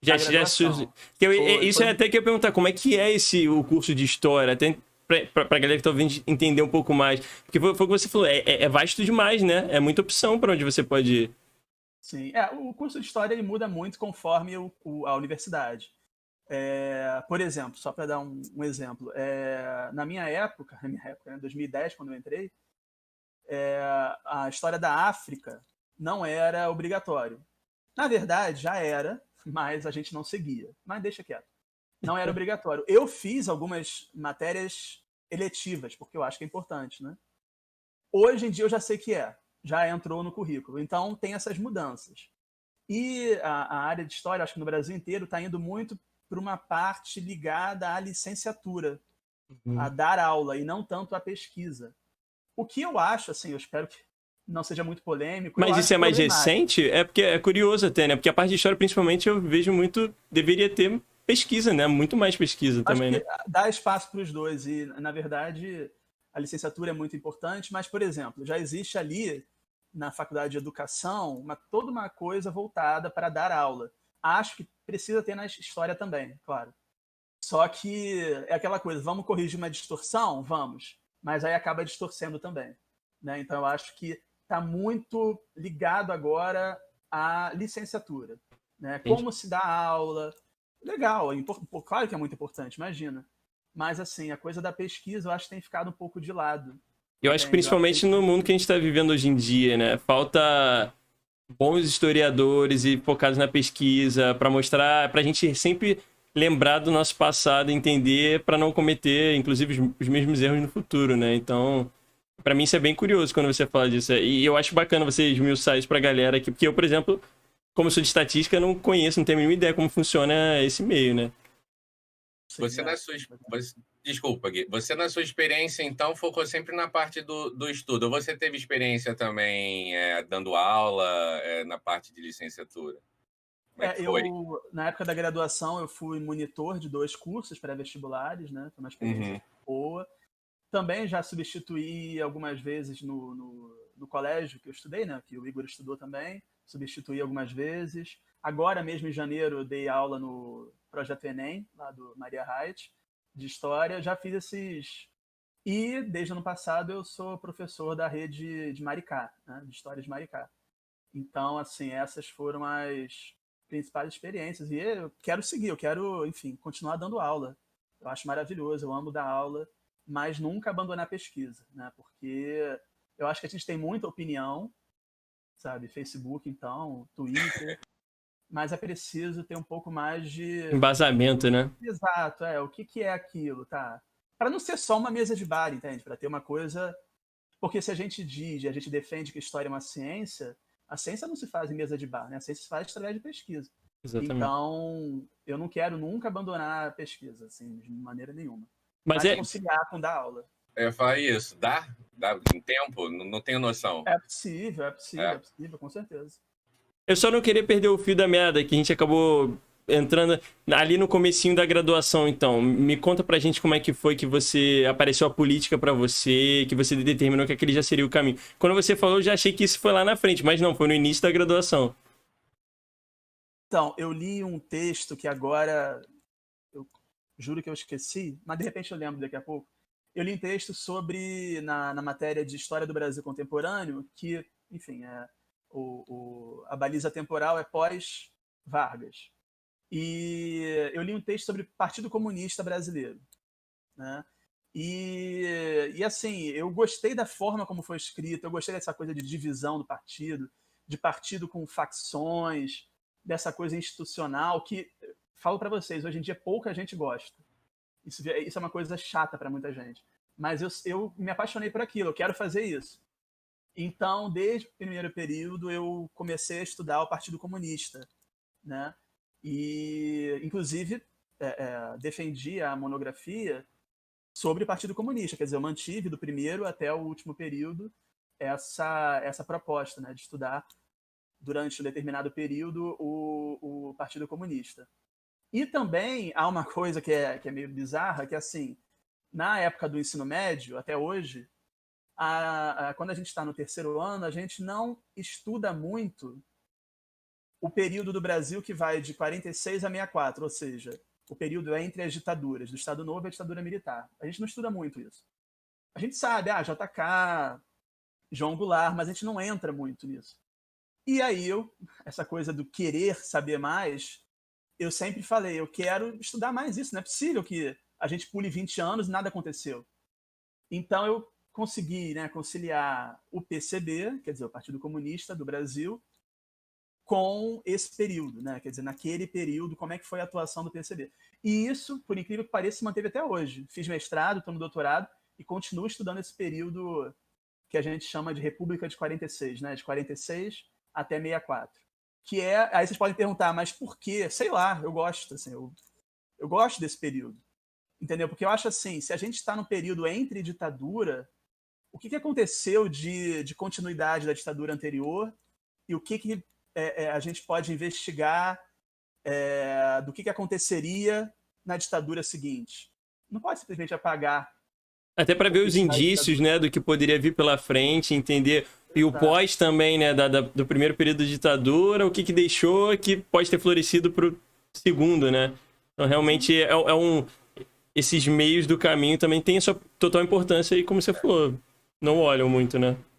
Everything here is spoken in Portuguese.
Já, na já graduação. isso é até que eu ia perguntar, como é que é o curso de História? Até pra galera que tá ouvindo entender um pouco mais. Porque foi o que você falou, é vasto demais, né? É muita opção para onde você pode ir. Sim, o curso de História ele muda muito conforme a universidade. Por exemplo, só para dar um exemplo, na minha época, né, 2010, quando eu entrei, a história da África não era obrigatório. Na verdade, já era, mas a gente não seguia. Mas deixa quieto. Não era obrigatório. Eu fiz algumas matérias eletivas, porque eu acho que é importante, né? Hoje em dia eu já sei que já entrou no currículo. Então tem essas mudanças. E a área de história, acho que no Brasil inteiro, está indo muito para uma parte ligada à licenciatura, a dar aula, e não tanto à pesquisa. O que eu acho, assim, eu espero que não seja muito polêmico, eu Mas isso acho é mais problemático. recente? É porque é curioso até, né? Porque a parte de História, principalmente, eu vejo muito... Deveria ter pesquisa, né? Muito mais pesquisa Acho também, né? que dá espaço para os dois, e, na verdade, a licenciatura é muito importante, mas, por exemplo, já existe ali, na faculdade de educação, toda uma coisa voltada para dar aula. Acho que precisa ter na história também, claro. Só que é aquela coisa, vamos corrigir uma distorção? Vamos. Mas aí acaba distorcendo também. Né? Então eu acho que está muito ligado agora à licenciatura. Né? Entendi. Como se dá aula. Legal, claro que é muito importante, imagina. Mas assim, a coisa da pesquisa eu acho que tem ficado um pouco de lado. Eu acho que Entende? Eu acho que principalmente no mundo que a gente está vivendo hoje em dia, né? Falta bons historiadores e focados na pesquisa para mostrar, para a gente sempre lembrar do nosso passado, entender para não cometer, inclusive, os mesmos erros no futuro, né? Então, para mim isso é bem curioso quando você fala disso. E eu acho bacana você esmiuçar isso pra galera aqui, porque eu, por exemplo, como sou de estatística, não conheço, não tenho a mínima ideia como funciona esse meio, né? sim, Você na sua, desculpa, Gui. Você na sua experiência, então, focou sempre na parte do estudo. Ou você teve experiência também dando aula na parte de licenciatura? Como é que foi? Na época da graduação, eu fui monitor de 2 cursos pré-vestibulares, né? Foi uma experiência boa. Também já substituí algumas vezes no colégio que eu estudei, né? Que o Igor estudou também. Substituí algumas vezes. Agora mesmo, em janeiro, eu dei aula no Projeto Enem, lá do Maria Reit, de História. Já fiz esses... E, desde o ano passado, eu sou professor da rede de Maricá, né? De História de Maricá. Então, assim, essas foram as principais experiências. E eu quero seguir, eu quero, enfim, continuar dando aula. Eu acho maravilhoso, eu amo dar aula, mas nunca abandonar a pesquisa, né? Porque eu acho que a gente tem muita opinião, sabe? Facebook, então, Twitter, mas é preciso ter um pouco mais de... Embasamento, né? Exato, o que é aquilo, tá? Para não ser só uma mesa de bar, entende? Para ter uma coisa... Porque se a gente diz, a gente defende que a história é uma ciência, a ciência não se faz em mesa de bar, né? A ciência se faz através de pesquisa. Exatamente. Então, eu não quero nunca abandonar a pesquisa, assim, de maneira nenhuma. Mas Mas conciliar com dar aula. Eu ia falar isso. Dá em tempo? Não tenho noção. É possível, com certeza. Eu só não queria perder o fio da meada, que a gente acabou entrando ali no comecinho da graduação, então. Me conta pra gente como é que foi que você apareceu a política pra você, que você determinou que aquele já seria o caminho. Quando você falou, eu já achei que isso foi lá na frente, mas não, foi no início da graduação. Então, eu li um texto que agora, eu juro que eu esqueci, mas de repente eu lembro daqui a pouco. Eu li um texto sobre, na matéria de História do Brasil Contemporâneo, que, enfim, a baliza temporal é pós-Vargas. E eu li um texto sobre o Partido Comunista Brasileiro, né? E assim, eu gostei da forma como foi escrito, eu gostei dessa coisa de divisão do partido, de partido com facções, dessa coisa institucional que, falo para vocês, hoje em dia pouca gente gosta. Isso é uma coisa chata para muita gente. Mas eu me apaixonei por aquilo, eu quero fazer isso. Então, desde o primeiro período, eu comecei a estudar o Partido Comunista, né? E, inclusive, defendi a monografia sobre o Partido Comunista. Quer dizer, eu mantive do primeiro até o último período essa proposta, né, de estudar durante um determinado período o Partido Comunista. E também há uma coisa que é meio bizarra, que é assim, na época do ensino médio, até hoje, quando a gente está no terceiro ano, a gente não estuda muito o período do Brasil que vai de 46 a 64, ou seja, o período é entre as ditaduras, do Estado Novo e a ditadura militar. A gente não estuda muito isso. A gente sabe, JK, João Goulart, mas a gente não entra muito nisso. E aí essa coisa do querer saber mais, eu sempre falei, eu quero estudar mais isso, não é possível que a gente pule 20 anos e nada aconteceu. Então eu consegui, né, conciliar o PCB, quer dizer, o Partido Comunista do Brasil, com esse período, né? Quer dizer, naquele período, como é que foi a atuação do PCB. E isso, por incrível que pareça, se manteve até hoje. Fiz mestrado, estou no doutorado e continuo estudando esse período que a gente chama de República de 46, né? De 46 até 64. Que é, aí vocês podem perguntar, mas por quê? Sei lá, eu gosto, assim, eu gosto desse período. Entendeu? Porque eu acho assim, se a gente está no período entre ditadura, o que aconteceu de continuidade da ditadura anterior e o que a gente pode investigar do que aconteceria na ditadura seguinte. Não pode simplesmente apagar. Até para ver os indícios, né, do que poderia vir pela frente, entender. E o pós também, né, do primeiro período de ditadura, o que deixou, que pode ter florescido para o segundo, né? Então, realmente, esses meios do caminho também têm a sua total importância e, como você falou, não olham muito, né?